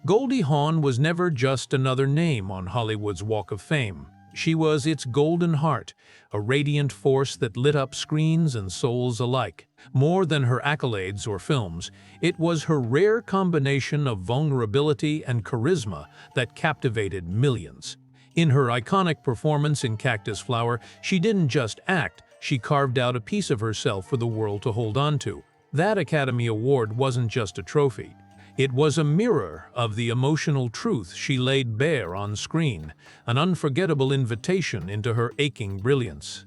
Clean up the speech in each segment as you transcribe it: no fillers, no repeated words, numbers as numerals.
Goldie Hawn was never just another name on Hollywood's Walk of Fame. She was its golden heart, a radiant force that lit up screens and souls alike. More than her accolades or films, it was her rare combination of vulnerability and charisma that captivated millions. In her iconic performance in Cactus Flower, she didn't just act, she carved out a piece of herself for the world to hold on to. That Academy Award wasn't just a trophy. It was a mirror of the emotional truth she laid bare on screen, an unforgettable invitation into her aching brilliance.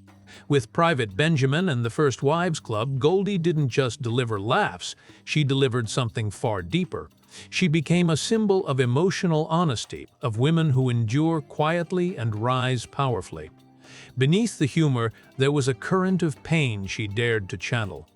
With Private Benjamin and the First Wives Club, Goldie didn't just deliver laughs, she delivered something far deeper. She became a symbol of emotional honesty, of women who endure quietly and rise powerfully. Beneath the humor, there was a current of pain she dared to channel.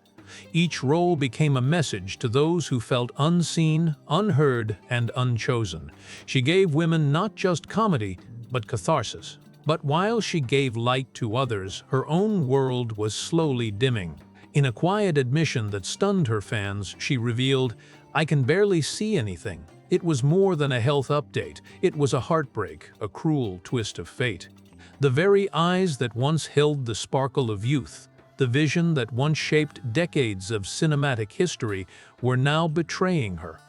Each role became a message to those who felt unseen, unheard, and unchosen. She gave women not just comedy, but catharsis. But while she gave light to others, her own world was slowly dimming. In a quiet admission that stunned her fans, she revealed, "I can barely see anything." It was more than a health update. It was a heartbreak, a cruel twist of fate. The very eyes that once held the sparkle of youth, the vision that once shaped decades of cinematic history, were now betraying her.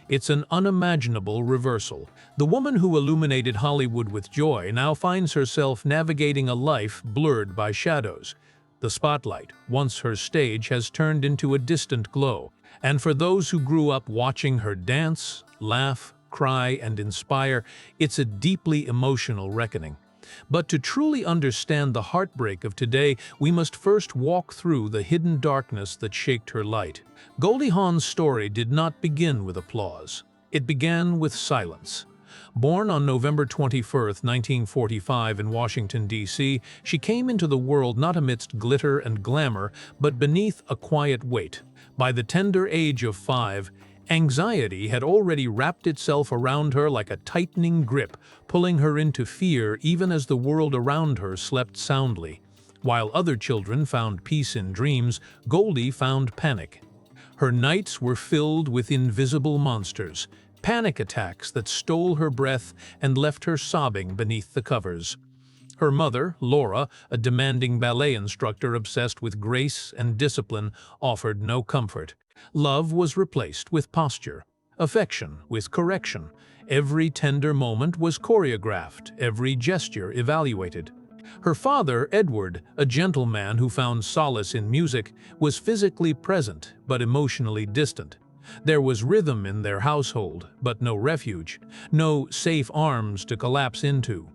It's an unimaginable reversal. The woman who illuminated Hollywood with joy now finds herself navigating a life blurred by shadows. The spotlight, once her stage, has turned into a distant glow. And for those who grew up watching her dance, laugh, cry, and inspire, it's a deeply emotional reckoning. But to truly understand the heartbreak of today, we must first walk through the hidden darkness that shaped her light. Goldie Hawn's story did not begin with applause. It began with silence. Born on November 21, 1945 in Washington, D.C., she came into the world not amidst glitter and glamour, but beneath a quiet weight. By the tender age of 5, anxiety had already wrapped itself around her like a tightening grip, pulling her into fear even as the world around her slept soundly. While other children found peace in dreams, Goldie found panic. Her nights were filled with invisible monsters, panic attacks that stole her breath and left her sobbing beneath the covers. Her mother, Laura, a demanding ballet instructor obsessed with grace and discipline, offered no comfort. Love was replaced with posture, affection with correction. Every tender moment was choreographed, every gesture evaluated. Her father, Edward, a gentleman who found solace in music, was physically present but emotionally distant. There was rhythm in their household, but no refuge, no safe arms to collapse into.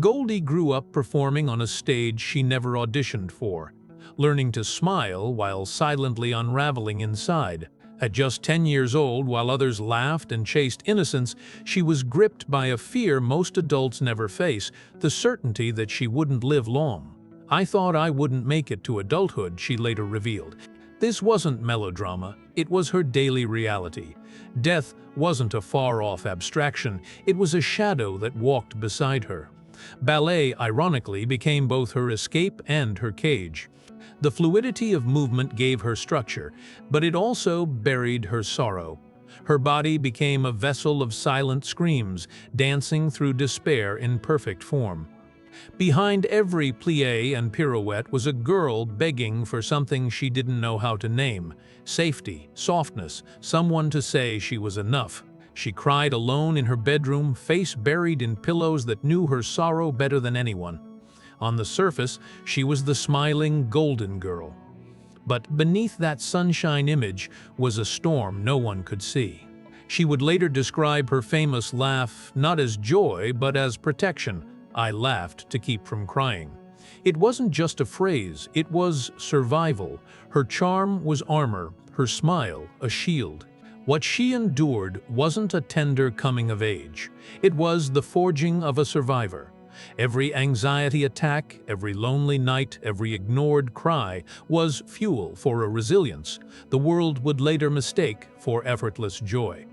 Goldie grew up performing on a stage she never auditioned for, learning to smile while silently unraveling inside. At just 10 years old, while others laughed and chased innocence, she was gripped by a fear most adults never face, the certainty that she wouldn't live long. "I thought I wouldn't make it to adulthood," she later revealed. This wasn't melodrama, it was her daily reality. Death wasn't a far-off abstraction, it was a shadow that walked beside her. Ballet, ironically, became both her escape and her cage. The fluidity of movement gave her structure, but it also buried her sorrow. Her body became a vessel of silent screams, dancing through despair in perfect form. Behind every plie and pirouette was a girl begging for something she didn't know how to name: safety, softness, someone to say she was enough. She cried alone in her bedroom, face buried in pillows that knew her sorrow better than anyone. On the surface, she was the smiling golden girl. But beneath that sunshine image was a storm no one could see. She would later describe her famous laugh not as joy but as protection. "I laughed to keep from crying." It wasn't just a phrase, it was survival. Her charm was armor, her smile a shield. What she endured wasn't a tender coming of age. It was the forging of a survivor. Every anxiety attack, every lonely night, every ignored cry was fuel for a resilience the world would later mistake for effortless joy.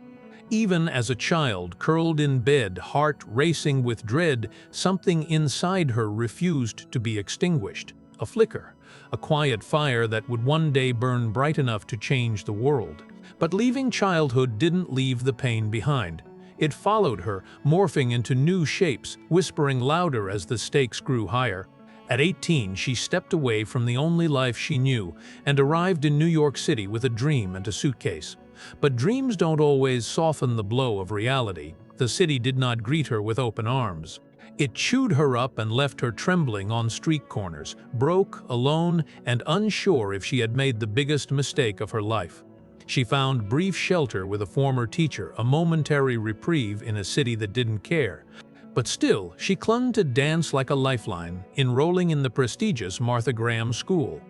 Even as a child, curled in bed, heart racing with dread, something inside her refused to be extinguished. A flicker, a quiet fire that would one day burn bright enough to change the world. But leaving childhood didn't leave the pain behind. It followed her, morphing into new shapes, whispering louder as the stakes grew higher. At 18, she stepped away from the only life she knew and arrived in New York City with a dream and a suitcase. But dreams don't always soften the blow of reality. The city did not greet her with open arms. It chewed her up and left her trembling on street corners, broke, alone, and unsure if she had made the biggest mistake of her life. She found brief shelter with a former teacher, a momentary reprieve in a city that didn't care. But still, she clung to dance like a lifeline, enrolling in the prestigious Martha Graham School.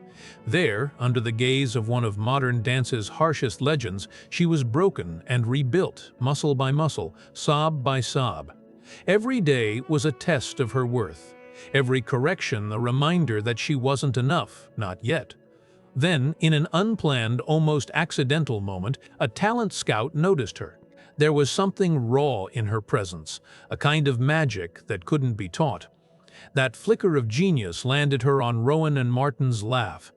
There, under the gaze of one of modern dance's harshest legends, she was broken and rebuilt, muscle by muscle, sob by sob. Every day was a test of her worth. Every correction a reminder that she wasn't enough, not yet. Then, in an unplanned, almost accidental moment, a talent scout noticed her. There was something raw in her presence, a kind of magic that couldn't be taught. That flicker of genius landed her on Rowan and Martin's laugh.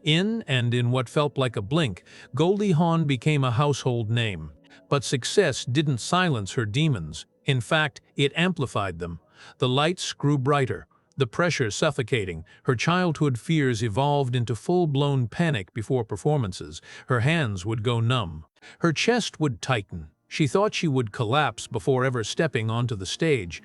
In what felt like a blink, Goldie Hawn became a household name. But success didn't silence her demons. In fact, it amplified them. The lights grew brighter, the pressure suffocating. Her childhood fears evolved into full-blown panic before performances. Her hands would go numb. Her chest would tighten. She thought she would collapse before ever stepping onto the stage.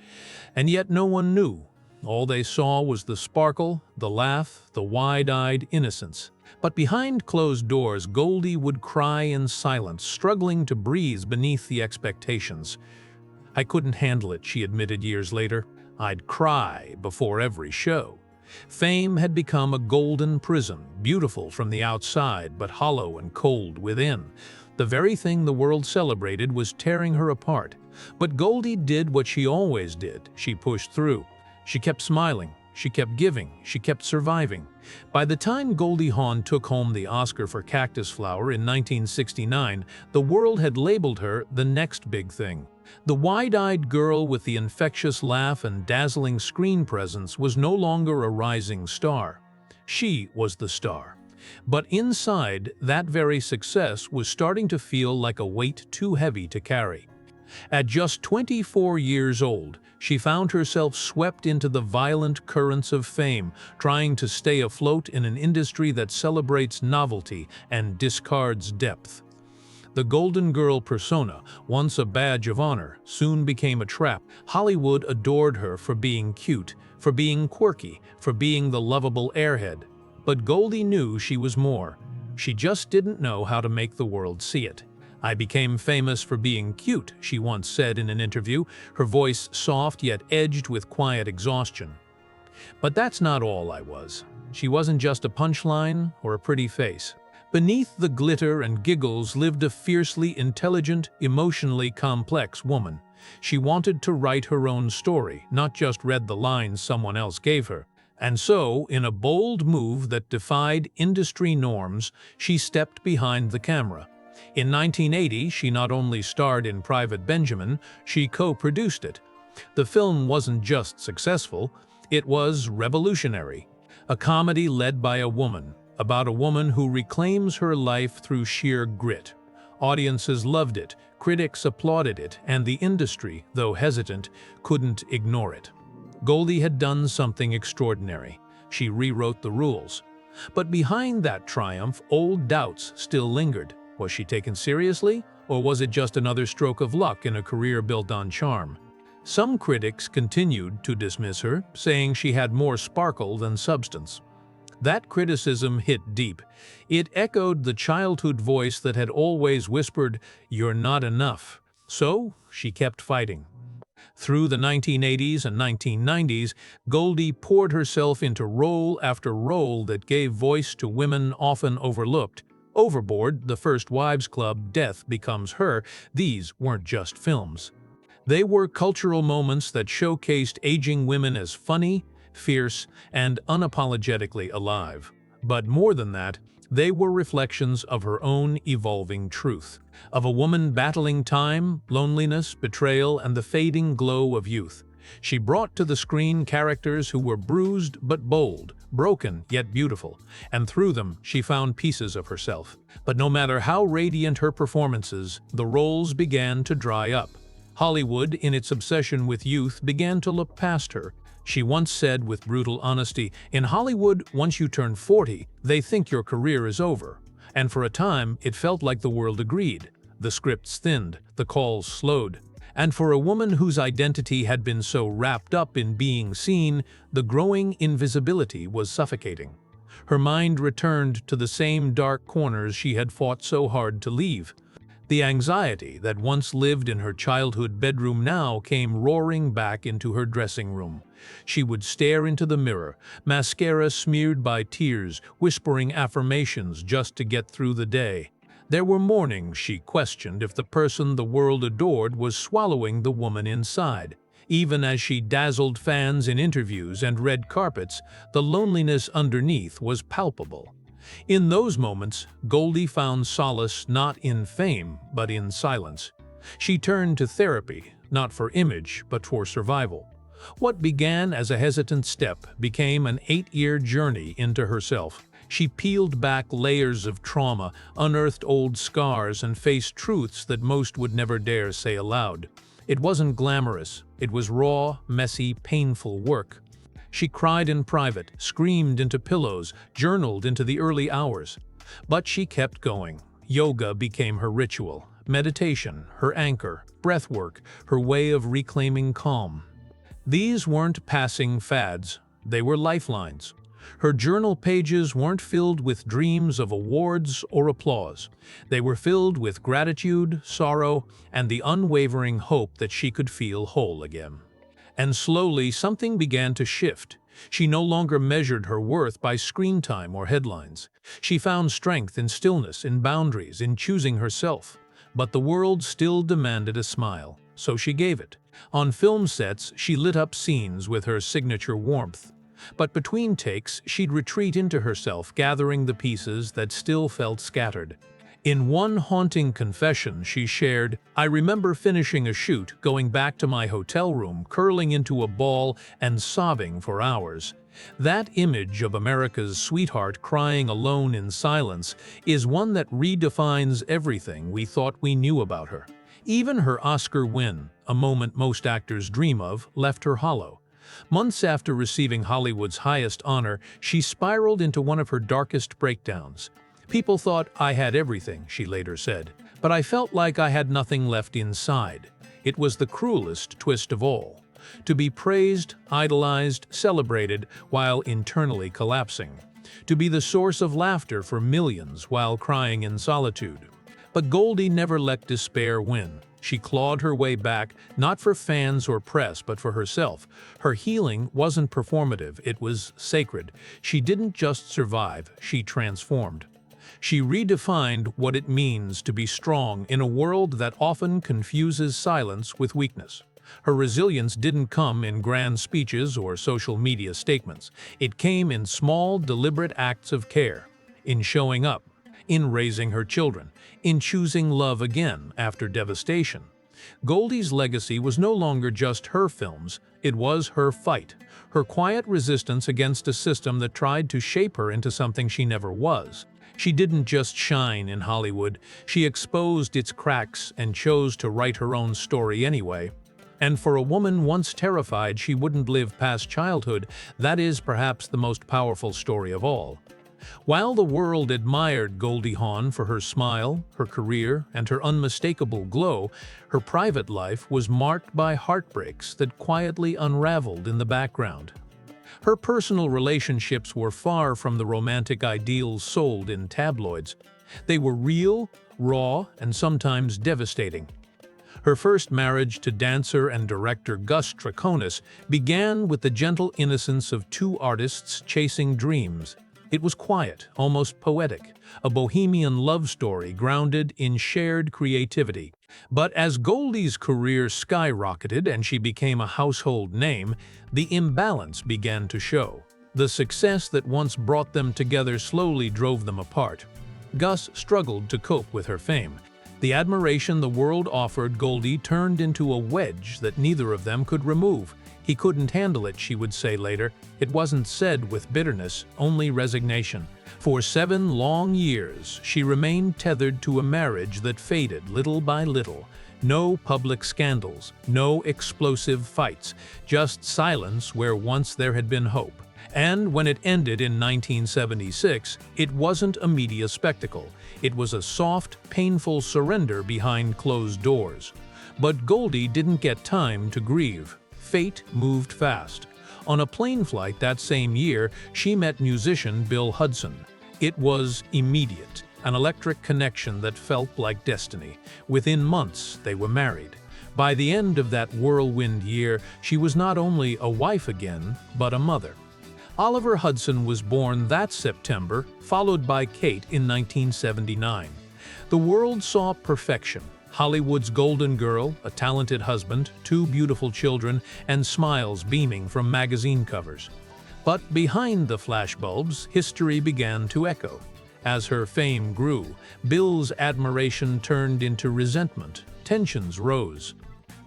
And yet no one knew. All they saw was the sparkle, the laugh, the wide-eyed innocence. But behind closed doors, Goldie would cry in silence, struggling to breathe beneath the expectations. "I couldn't handle it," she admitted years later. "I'd cry before every show." Fame had become a golden prison, beautiful from the outside but hollow and cold within. The very thing the world celebrated was tearing her apart. But Goldie did what she always did. She pushed through. She kept smiling. She kept giving. She kept surviving. By the time Goldie Hawn took home the Oscar for Cactus Flower in 1969, the world had labeled her the next big thing. The wide-eyed girl with the infectious laugh and dazzling screen presence was no longer a rising star. She was the star. But inside, that very success was starting to feel like a weight too heavy to carry. At just 24 years old, she found herself swept into the violent currents of fame, trying to stay afloat in an industry that celebrates novelty and discards depth. The Golden Girl persona, once a badge of honor, soon became a trap. Hollywood adored her for being cute, for being quirky, for being the lovable airhead. But Goldie knew she was more. She just didn't know how to make the world see it. "I became famous for being cute," she once said in an interview, her voice soft yet edged with quiet exhaustion. But that's not all I was. She wasn't just a punchline or a pretty face. Beneath the glitter and giggles lived a fiercely intelligent, emotionally complex woman. She wanted to write her own story, not just read the lines someone else gave her. And so, in a bold move that defied industry norms, she stepped behind the camera. In 1980, she not only starred in Private Benjamin, she co-produced it. The film wasn't just successful, it was revolutionary. A comedy led by a woman, about a woman who reclaims her life through sheer grit. Audiences loved it, critics applauded it, and the industry, though hesitant, couldn't ignore it. Goldie had done something extraordinary. She rewrote the rules. But behind that triumph, old doubts still lingered. Was she taken seriously, or was it just another stroke of luck in a career built on charm? Some critics continued to dismiss her, saying she had more sparkle than substance. That criticism hit deep. It echoed the childhood voice that had always whispered, "You're not enough." So she kept fighting. Through the 1980s and 1990s, Goldie poured herself into role after role that gave voice to women often overlooked. Overboard, The First Wives Club, Death Becomes Her, these weren't just films. They were cultural moments that showcased aging women as funny, fierce, and unapologetically alive. But more than that, they were reflections of her own evolving truth, of a woman battling time, loneliness, betrayal, and the fading glow of youth. She brought to the screen characters who were bruised but bold, broken yet beautiful, and through them she found pieces of herself. But no matter how radiant her performances, the roles began to dry up. Hollywood, in its obsession with youth, began to look past her. She once said with brutal honesty, "In Hollywood, once you turn 40, they think your career is over." And for a time, it felt like the world agreed. The scripts thinned, the calls slowed. And for a woman whose identity had been so wrapped up in being seen, the growing invisibility was suffocating. Her mind returned to the same dark corners she had fought so hard to leave. The anxiety that once lived in her childhood bedroom now came roaring back into her dressing room. She would stare into the mirror, mascara smeared by tears, whispering affirmations just to get through the day. There were mornings she questioned if the person the world adored was swallowing the woman inside. Even as she dazzled fans in interviews and red carpets, the loneliness underneath was palpable. In those moments, Goldie found solace not in fame, but in silence. She turned to therapy, not for image, but for survival. What began as a hesitant step became an 8-year journey into herself. She peeled back layers of trauma, unearthed old scars, and faced truths that most would never dare say aloud. It wasn't glamorous. It was raw, messy, painful work. She cried in private, screamed into pillows, journaled into the early hours. But she kept going. Yoga became her ritual, meditation, her anchor, breathwork, her way of reclaiming calm. These weren't passing fads, they were lifelines. Her journal pages weren't filled with dreams of awards or applause. They were filled with gratitude, sorrow, and the unwavering hope that she could feel whole again. And slowly something began to shift. She no longer measured her worth by screen time or headlines. She found strength in stillness, in boundaries, in choosing herself. But the world still demanded a smile, so she gave it. On film sets, she lit up scenes with her signature warmth. But between takes, she'd retreat into herself, gathering the pieces that still felt scattered. In one haunting confession she shared, "I remember finishing a shoot, going back to my hotel room, curling into a ball and sobbing for hours." That image of America's sweetheart crying alone in silence is one that redefines everything we thought we knew about her. Even her Oscar win, a moment most actors dream of, left her hollow. Months after receiving Hollywood's highest honor, she spiraled into one of her darkest breakdowns. "People thought I had everything," she later said, "but I felt like I had nothing left inside." It was the cruelest twist of all. To be praised, idolized, celebrated, while internally collapsing. To be the source of laughter for millions while crying in solitude. But Goldie never let despair win. She clawed her way back, not for fans or press, but for herself. Her healing wasn't performative, it was sacred. She didn't just survive, she transformed. She redefined what it means to be strong in a world that often confuses silence with weakness. Her resilience didn't come in grand speeches or social media statements. It came in small, deliberate acts of care, in showing up, in raising her children, in choosing love again after devastation. Goldie's legacy was no longer just her films, it was her fight, her quiet resistance against a system that tried to shape her into something she never was. She didn't just shine in Hollywood, she exposed its cracks and chose to write her own story anyway. And for a woman once terrified she wouldn't live past childhood, that is perhaps the most powerful story of all. While the world admired Goldie Hawn for her smile, her career, and her unmistakable glow, her private life was marked by heartbreaks that quietly unraveled in the background. Her personal relationships were far from the romantic ideals sold in tabloids. They were real, raw, and sometimes devastating. Her first marriage to dancer and director Gus began with the gentle innocence of two artists chasing dreams. It was quiet, almost poetic, a bohemian love story grounded in shared creativity. But as Goldie's career skyrocketed and she became a household name, the imbalance began to show. The success that once brought them together slowly drove them apart. Gus struggled to cope with her fame. The admiration the world offered Goldie turned into a wedge that neither of them could remove. "He couldn't handle it," she would say later. It wasn't said with bitterness, only resignation. For 7 long years, she remained tethered to a marriage that faded little by little. No public scandals, no explosive fights, just silence where once there had been hope. And when it ended in 1976, it wasn't a media spectacle. It was a soft, painful surrender behind closed doors. But Goldie didn't get time to grieve. Fate moved fast. On a plane flight that same year, she met musician Bill Hudson. It was immediate, an electric connection that felt like destiny. Within months, they were married. By the end of that whirlwind year, she was not only a wife again, but a mother. Oliver Hudson was born that September, followed by Kate in 1979. The world saw perfection. Hollywood's golden girl, a talented husband, two beautiful children, and smiles beaming from magazine covers. But behind the flashbulbs, history began to echo. As her fame grew, Bill's admiration turned into resentment. Tensions rose.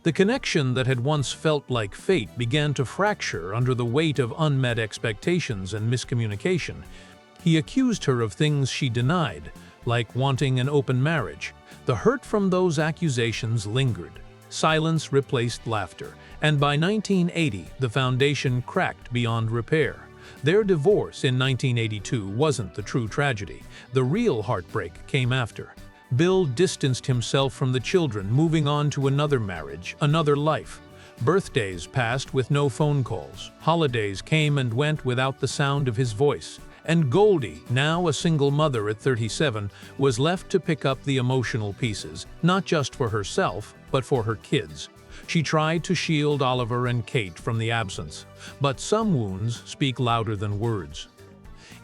The connection that had once felt like fate began to fracture under the weight of unmet expectations and miscommunication. He accused her of things she denied, like wanting an open marriage. The hurt from those accusations lingered. Silence replaced laughter, and by 1980, the foundation cracked beyond repair. Their divorce in 1982 wasn't the true tragedy. The real heartbreak came after. Bill distanced himself from the children, moving on to another marriage, another life. Birthdays passed with no phone calls. Holidays came and went without the sound of his voice. And Goldie, now a single mother at 37, was left to pick up the emotional pieces, not just for herself, but for her kids. She tried to shield Oliver and Kate from the absence, but some wounds speak louder than words.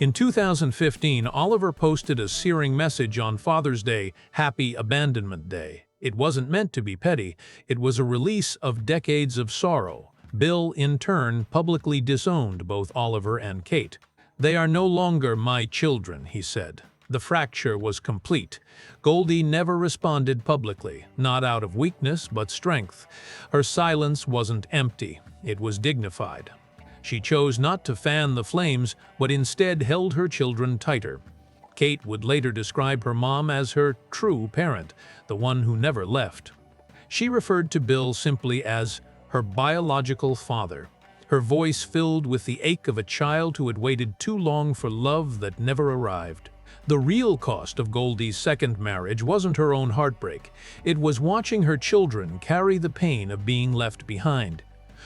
In 2015, Oliver posted a searing message on Father's Day, Happy Abandonment Day. It wasn't meant to be petty, it was a release of decades of sorrow. Bill, in turn, publicly disowned both Oliver and Kate. "They are no longer my children," he said. The fracture was complete. Goldie never responded publicly, not out of weakness but strength. Her silence wasn't empty, it was dignified. She chose not to fan the flames, but instead held her children tighter. Kate would later describe her mom as her true parent, the one who never left. She referred to Bill simply as her biological father. Her voice filled with the ache of a child who had waited too long for love that never arrived. The real cost of Goldie's second marriage wasn't her own heartbreak. It was watching her children carry the pain of being left behind.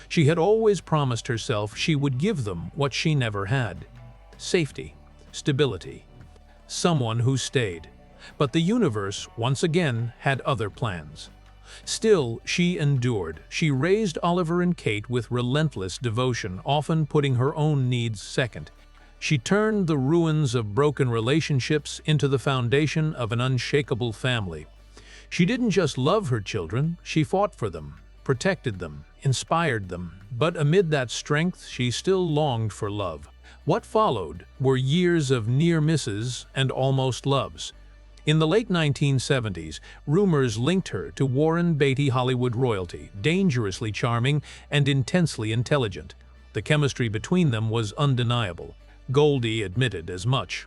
She had always promised herself she would give them what she never had: safety, stability, someone who stayed. But the universe, once again, had other plans. Still, she endured. She raised Oliver and Kate with relentless devotion, often putting her own needs second. She turned the ruins of broken relationships into the foundation of an unshakable family. She didn't just love her children, she fought for them, protected them, inspired them. But amid that strength, she still longed for love. What followed were years of near misses and almost loves. In the late 1970s, rumors linked her to Warren Beatty Hollywood royalty, dangerously charming and intensely intelligent. The chemistry between them was undeniable. Goldie admitted as much.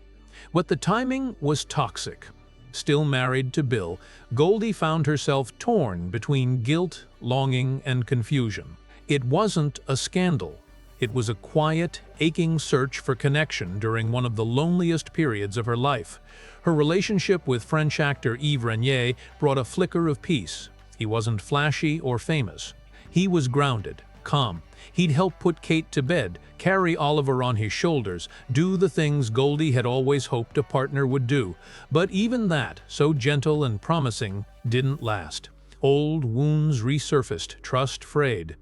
But the timing was toxic. Still married to Bill, Goldie found herself torn between guilt, longing, and confusion. It wasn't a scandal. It was a quiet, aching search for connection during one of the loneliest periods of her life. Her relationship with French actor Yves Renier brought a flicker of peace. He wasn't flashy or famous. He was grounded, calm. He'd help put Kate to bed, carry Oliver on his shoulders, do the things Goldie had always hoped a partner would do. But even that, so gentle and promising, didn't last. Old wounds resurfaced, trust frayed.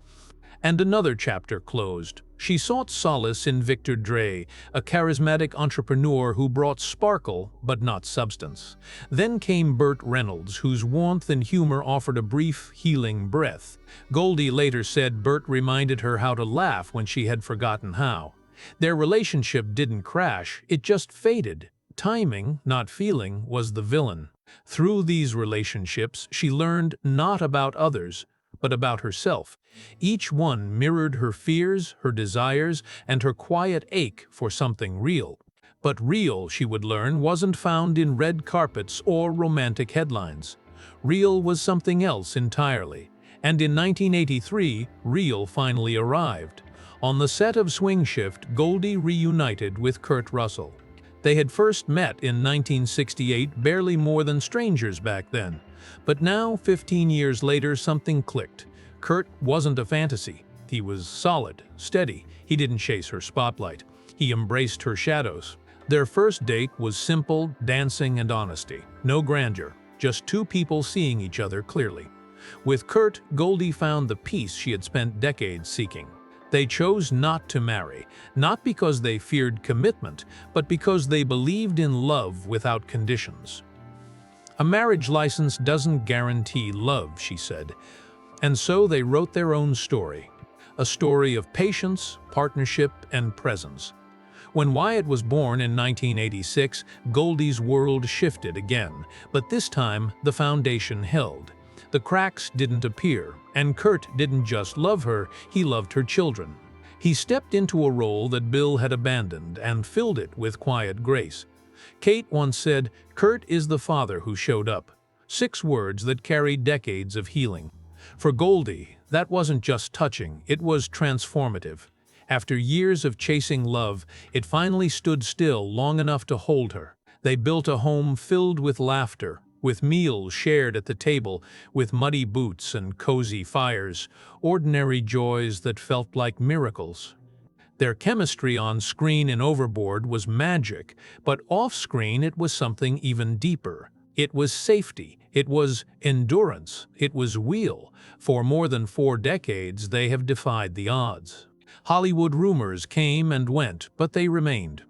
And another chapter closed. She sought solace in Victor Dre, a charismatic entrepreneur who brought sparkle but not substance. Then came Burt Reynolds, whose warmth and humor offered a brief, healing breath. Goldie later said Burt reminded her how to laugh when she had forgotten how. Their relationship didn't crash, it just faded. Timing, not feeling, was the villain. Through these relationships, she learned not about others, but about herself. Each one mirrored her fears, her desires, and her quiet ache for something real. But real, she would learn, wasn't found in red carpets or romantic headlines. Real was something else entirely. And in 1983, Real finally arrived. On the set of Swing Shift, Goldie reunited with Kurt Russell. They had first met in 1968, barely more than strangers back then. But now, 15 years later, something clicked. Kurt wasn't a fantasy. He was solid, steady. He didn't chase her spotlight. He embraced her shadows. Their first date was simple, dancing and honesty. No grandeur, just two people seeing each other clearly. With Kurt, Goldie found the peace she had spent decades seeking. They chose not to marry, not because they feared commitment, but because they believed in love without conditions. A marriage license doesn't guarantee love, she said. And so they wrote their own story. A story of patience, partnership, and presence. When Wyatt was born in 1986, Goldie's world shifted again, but this time the foundation held. The cracks didn't appear, and Kurt didn't just love her, he loved her children. He stepped into a role that Bill had abandoned and filled it with quiet grace. Kate once said, "Kurt is the father who showed up." 6 words that carried decades of healing. For Goldie, that wasn't just touching, it was transformative. After years of chasing love, it finally stood still long enough to hold her. They built a home filled with laughter, with meals shared at the table, with muddy boots and cozy fires, ordinary joys that felt like miracles. Their chemistry on screen in Overboard was magic, but off-screen it was something even deeper. It was safety, it was endurance, it was real. For more than 4 decades, they have defied the odds. Hollywood rumors came and went, but they remained.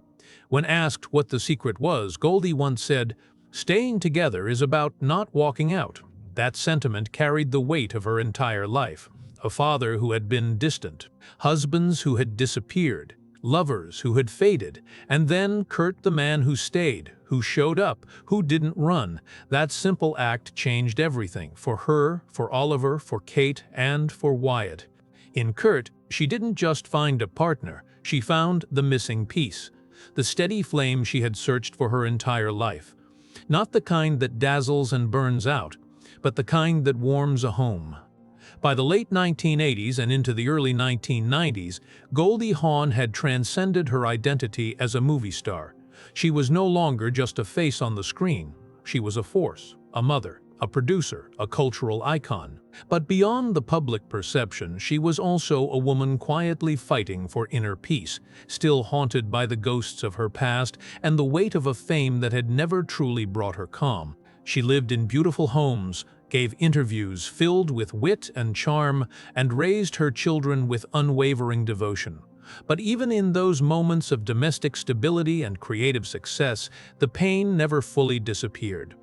When asked what the secret was, Goldie once said, "Staying together is about not walking out." That sentiment carried the weight of her entire life. A father who had been distant, husbands who had disappeared, lovers who had faded, and then Kurt, the man who stayed, who showed up, who didn't run. That simple act changed everything, for her, for Oliver, for Kate, and for Wyatt. In Kurt, she didn't just find a partner, she found the missing piece, the steady flame she had searched for her entire life. Not the kind that dazzles and burns out, but the kind that warms a home. By the late 1980s and into the early 1990s, Goldie Hawn had transcended her identity as a movie star. She was no longer just a face on the screen. She was a force, a mother, a producer, a cultural icon. But beyond the public perception, she was also a woman quietly fighting for inner peace, still haunted by the ghosts of her past and the weight of a fame that had never truly brought her calm. She lived in beautiful homes, gave interviews filled with wit and charm, and raised her children with unwavering devotion. But even in those moments of domestic stability and creative success, the pain never fully disappeared.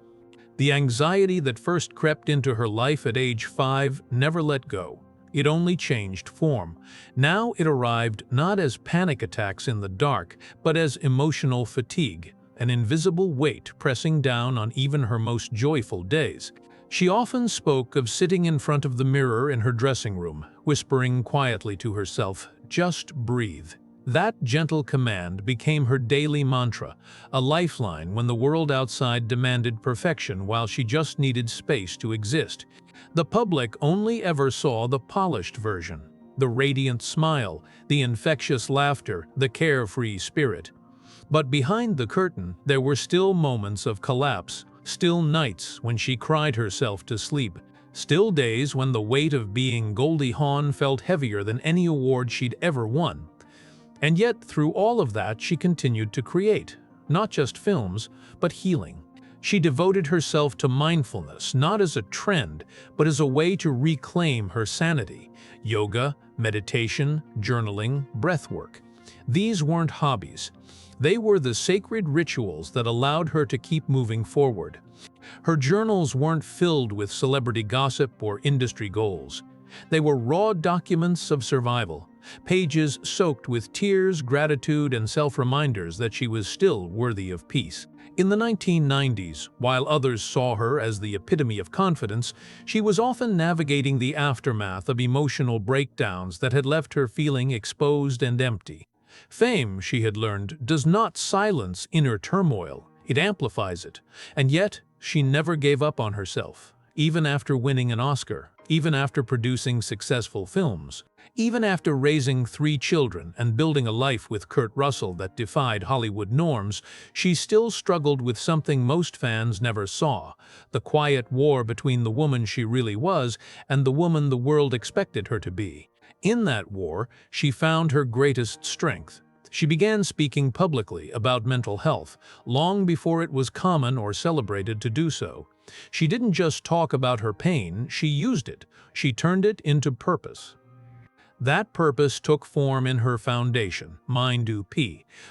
The anxiety that first crept into her life at age 5 never let go. It only changed form. Now it arrived not as panic attacks in the dark, but as emotional fatigue, an invisible weight pressing down on even her most joyful days. She often spoke of sitting in front of the mirror in her dressing room, whispering quietly to herself, "Just breathe." That gentle command became her daily mantra, a lifeline when the world outside demanded perfection while she just needed space to exist. The public only ever saw the polished version, the radiant smile, the infectious laughter, the carefree spirit. But behind the curtain, there were still moments of collapse, still nights when she cried herself to sleep, still days when the weight of being Goldie Hawn felt heavier than any award she'd ever won. And yet, through all of that, she continued to create, not just films, but healing. She devoted herself to mindfulness, not as a trend, but as a way to reclaim her sanity. Yoga, meditation, journaling, breathwork. These weren't hobbies. They were the sacred rituals that allowed her to keep moving forward. Her journals weren't filled with celebrity gossip or industry goals. They were raw documents of survival, pages soaked with tears, gratitude, and self-reminders that she was still worthy of peace. In the 1990s, while others saw her as the epitome of confidence, she was often navigating the aftermath of emotional breakdowns that had left her feeling exposed and empty. Fame, she had learned, does not silence inner turmoil, it amplifies it. And yet, she never gave up on herself. even after winning an Oscar, even after producing successful films, even after raising 3 children and building a life with Kurt Russell that defied Hollywood norms, she still struggled with something most fans never saw: the quiet war between the woman she really was and the woman the world expected her to be. In that war, she found her greatest strength. She began speaking publicly about mental health, long before it was common or celebrated to do so. She didn't just talk about her pain, she used it. She turned it into purpose. That purpose took form in her foundation, Mind-UP,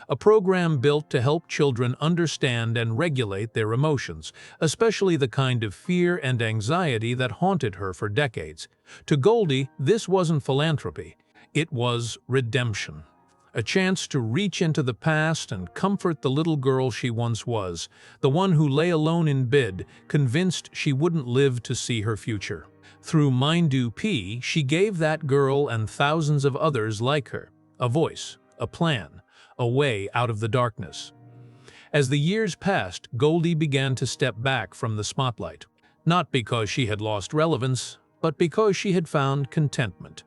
a program built to help children understand and regulate their emotions, especially the kind of fear and anxiety that haunted her for decades. To Goldie, this wasn't philanthropy, it was redemption. A chance to reach into the past and comfort the little girl she once was, the one who lay alone in bed, convinced she wouldn't live to see her future. Through Mind-UP, she gave that girl and thousands of others like her a voice, a plan, a way out of the darkness. As the years passed, Goldie began to step back from the spotlight, not because she had lost relevance, but because she had found contentment.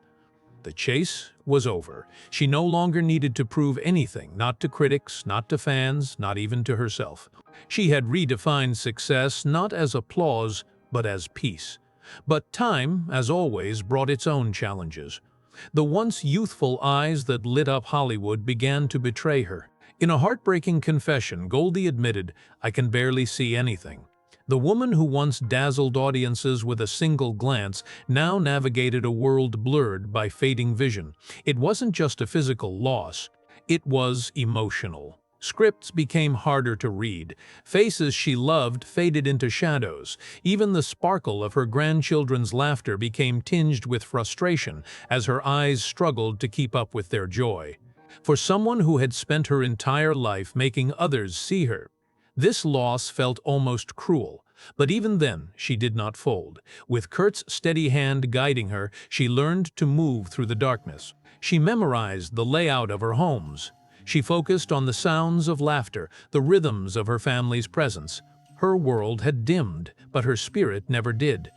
The chase was over. She no longer needed to prove anything, not to critics, not to fans, not even to herself. She had redefined success not as applause, but as peace. But time, as always, brought its own challenges. The once youthful eyes that lit up Hollywood began to betray her. In a heartbreaking confession, Goldie admitted, "I can barely see anything." The woman who once dazzled audiences with a single glance now navigated a world blurred by fading vision. It wasn't just a physical loss, it was emotional. Scripts became harder to read. Faces she loved faded into shadows. Even the sparkle of her grandchildren's laughter became tinged with frustration as her eyes struggled to keep up with their joy. For someone who had spent her entire life making others see her, this loss felt almost cruel. But even then, she did not fold. With Kurt's steady hand guiding her, she learned to move through the darkness. She memorized the layout of her homes. She focused on the sounds of laughter, the rhythms of her family's presence. Her world had dimmed, but her spirit never did.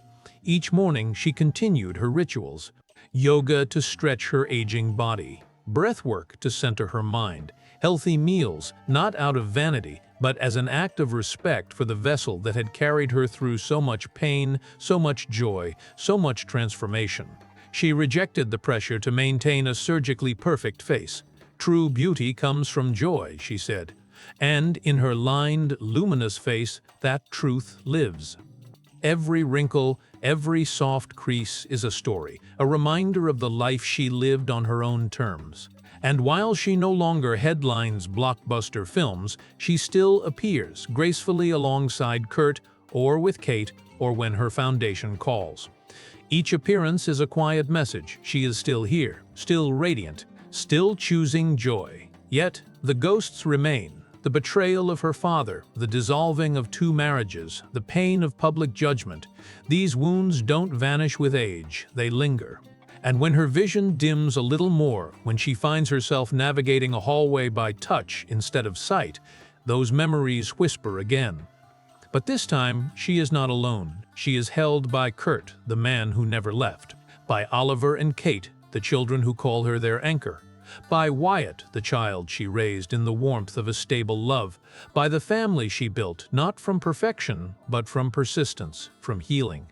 Each morning, she continued her rituals. Yoga to stretch her aging body, breathwork to center her mind, healthy meals, not out of vanity, but as an act of respect for the vessel that had carried her through so much pain, so much joy, so much transformation. She rejected the pressure to maintain a surgically perfect face. "True beauty comes from joy," she said, and in her lined, luminous face, that truth lives. Every wrinkle, every soft crease is a story, a reminder of the life she lived on her own terms. And while she no longer headlines blockbuster films, she still appears gracefully alongside Kurt, or with Kate, or when her foundation calls. Each appearance is a quiet message. She is still here, still radiant, still choosing joy. Yet, the ghosts remain. The betrayal of her father, the dissolving of 2 marriages, the pain of public judgment. These wounds don't vanish with age, they linger. And when her vision dims a little more, when she finds herself navigating a hallway by touch instead of sight, those memories whisper again. But this time, she is not alone. She is held by Kurt, the man who never left, by Oliver and Kate, the children who call her their anchor, by Wyatt, the child she raised in the warmth of a stable love, by the family she built, not from perfection, but from persistence, from healing.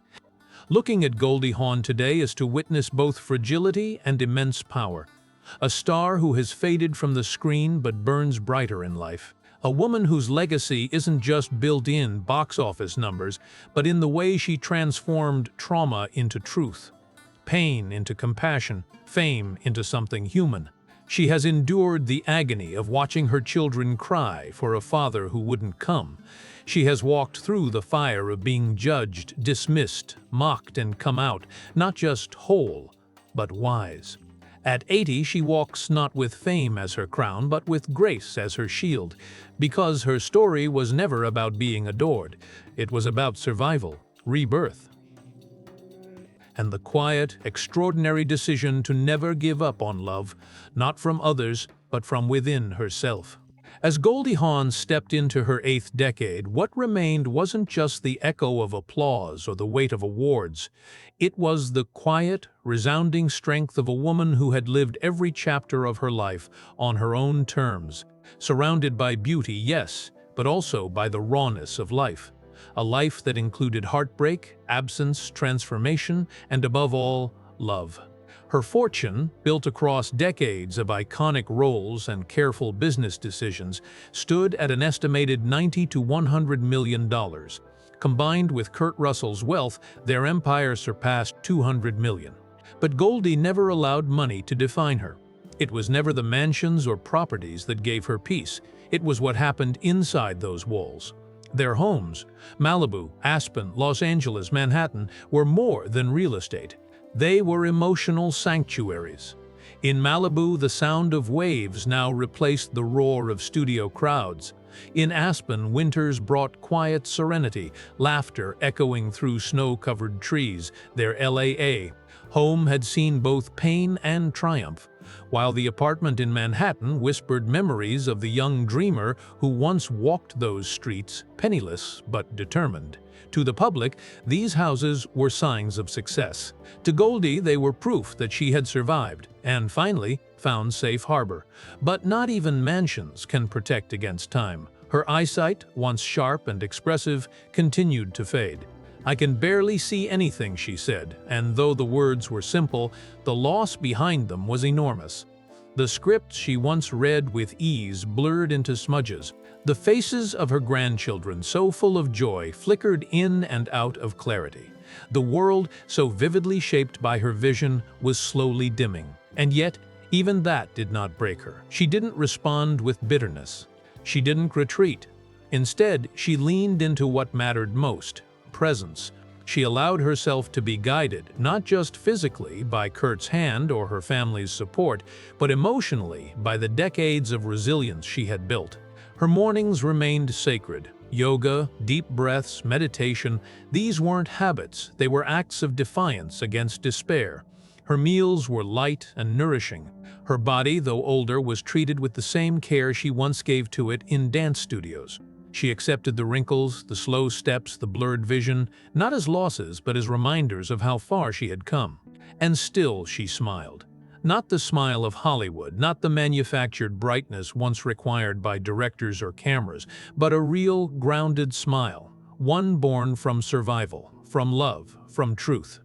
Looking at Goldie Hawn today is to witness both fragility and immense power. A star who has faded from the screen but burns brighter in life. A woman whose legacy isn't just built in box office numbers, but in the way she transformed trauma into truth, pain into compassion, fame into something human. She has endured the agony of watching her children cry for a father who wouldn't come. She has walked through the fire of being judged, dismissed, mocked, and come out, not just whole, but wise. At 80, she walks not with fame as her crown, but with grace as her shield, because her story was never about being adored. It was about survival, rebirth, and the quiet, extraordinary decision to never give up on love, not from others, but from within herself. As Goldie Hawn stepped into her 8th decade, what remained wasn't just the echo of applause or the weight of awards. It was the quiet, resounding strength of a woman who had lived every chapter of her life on her own terms, surrounded by beauty, yes, but also by the rawness of life. A life that included heartbreak, absence, transformation, and above all, love. Her fortune, built across decades of iconic roles and careful business decisions, stood at an estimated $90 to $100 million. Combined with Kurt Russell's wealth, their empire surpassed $200 million. But Goldie never allowed money to define her. It was never the mansions or properties that gave her peace. It was what happened inside those walls. Their homes, Malibu, Aspen, Los Angeles, Manhattan, were more than real estate. They were emotional sanctuaries. In Malibu, the sound of waves now replaced the roar of studio crowds. In Aspen, winters brought quiet serenity, laughter echoing through snow-covered trees. Their LAA home had seen both pain and triumph, while the apartment in Manhattan whispered memories of the young dreamer who once walked those streets, penniless but determined. To the public, these houses were signs of success. To Goldie, they were proof that she had survived, and finally, found safe harbor. But not even mansions can protect against time. Her eyesight, once sharp and expressive, continued to fade. "I can barely see anything," she said, and though the words were simple, the loss behind them was enormous. The scripts she once read with ease blurred into smudges. The faces of her grandchildren, so full of joy, flickered in and out of clarity. The world, so vividly shaped by her vision, was slowly dimming. And yet, even that did not break her. She didn't respond with bitterness. She didn't retreat. Instead, she leaned into what mattered most: presence. She allowed herself to be guided, not just physically by Kurt's hand or her family's support, but emotionally by the decades of resilience she had built. Her mornings remained sacred. Yoga, deep breaths, meditation, these weren't habits, they were acts of defiance against despair. Her meals were light and nourishing. Her body, though older, was treated with the same care she once gave to it in dance studios. She accepted the wrinkles, the slow steps, the blurred vision, not as losses, but as reminders of how far she had come. And still she smiled. Not the smile of Hollywood, not the manufactured brightness once required by directors or cameras, but a real, grounded smile, one born from survival, from love, from truth.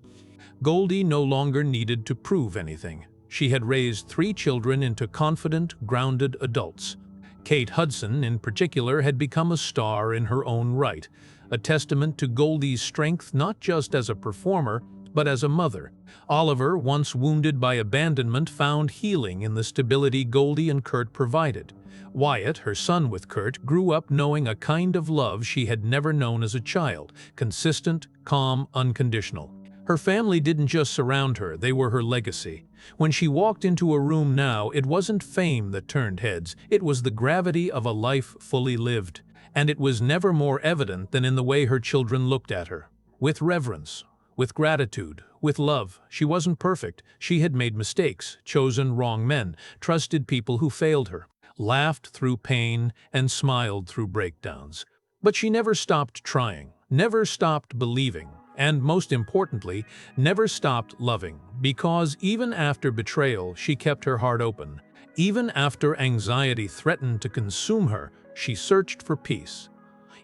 Goldie no longer needed to prove anything. She had raised 3 children into confident, grounded adults. Kate Hudson, in particular, had become a star in her own right, a testament to Goldie's strength not just as a performer, but as a mother. Oliver, once wounded by abandonment, found healing in the stability Goldie and Kurt provided. Wyatt, her son with Kurt, grew up knowing a kind of love she had never known as a child, consistent, calm, unconditional. Her family didn't just surround her, they were her legacy. When she walked into a room now, it wasn't fame that turned heads, it was the gravity of a life fully lived. And it was never more evident than in the way her children looked at her. With reverence, with gratitude, with love. She wasn't perfect. She had made mistakes, chosen wrong men, trusted people who failed her, laughed through pain, and smiled through breakdowns. But she never stopped trying, never stopped believing, and most importantly, never stopped loving, because even after betrayal, she kept her heart open. Even after anxiety threatened to consume her, she searched for peace.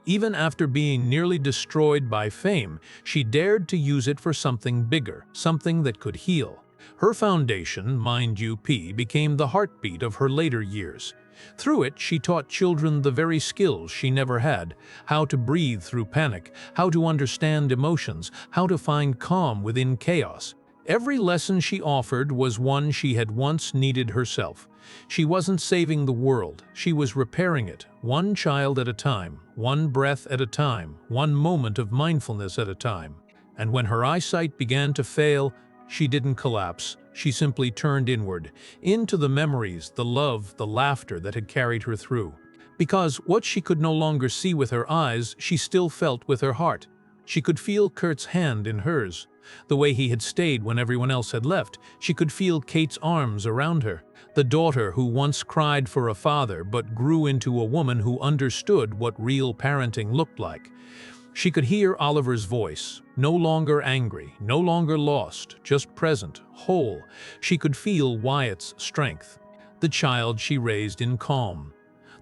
Even after being nearly destroyed by fame, she dared to use it for something bigger, something that could heal. Her foundation, Mind UP, became the heartbeat of her later years. Through it, she taught children the very skills she never had: how to breathe through panic, how to understand emotions, how to find calm within chaos. Every lesson she offered was one she had once needed herself. She wasn't saving the world, she was repairing it, one child at a time, one breath at a time, one moment of mindfulness at a time. And when her eyesight began to fail, she didn't collapse. She simply turned inward, into the memories, the love, the laughter that had carried her through. Because what she could no longer see with her eyes, she still felt with her heart. She could feel Kurt's hand in hers, The way he had stayed when everyone else had left, she could feel Kate's arms around her. The daughter who once cried for a father but grew into a woman who understood what real parenting looked like. She could hear Oliver's voice, no longer angry, no longer lost, just present, whole. She could feel Wyatt's strength, the child she raised in calm,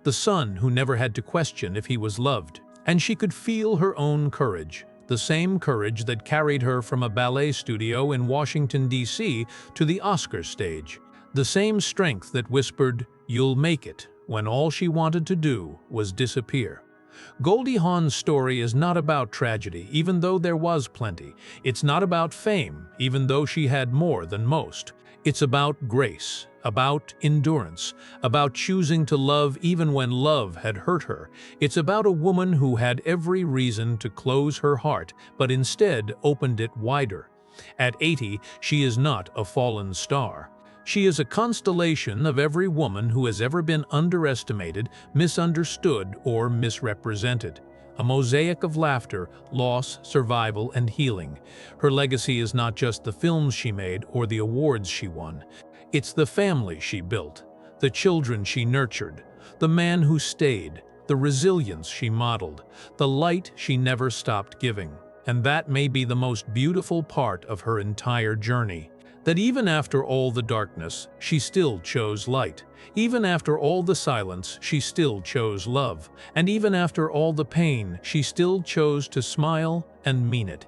the son who never had to question if he was loved. And she could feel her own courage, the same courage that carried her from a ballet studio in Washington, D.C. to the Oscar stage. The same strength that whispered, "You'll make it," when all she wanted to do was disappear. Goldie Hawn's story is not about tragedy, even though there was plenty. It's not about fame, even though she had more than most. It's about grace, about endurance, about choosing to love even when love had hurt her. It's about a woman who had every reason to close her heart, but instead opened it wider. At 80, she is not a fallen star. She is a constellation of every woman who has ever been underestimated, misunderstood, or misrepresented. A mosaic of laughter, loss, survival, and healing. Her legacy is not just the films she made or the awards she won. It's the family she built, the children she nurtured, the man who stayed, the resilience she modeled, the light she never stopped giving. And that may be the most beautiful part of her entire journey. That even after all the darkness, she still chose light. Even after all the silence, she still chose love. And even after all the pain, she still chose to smile and mean it.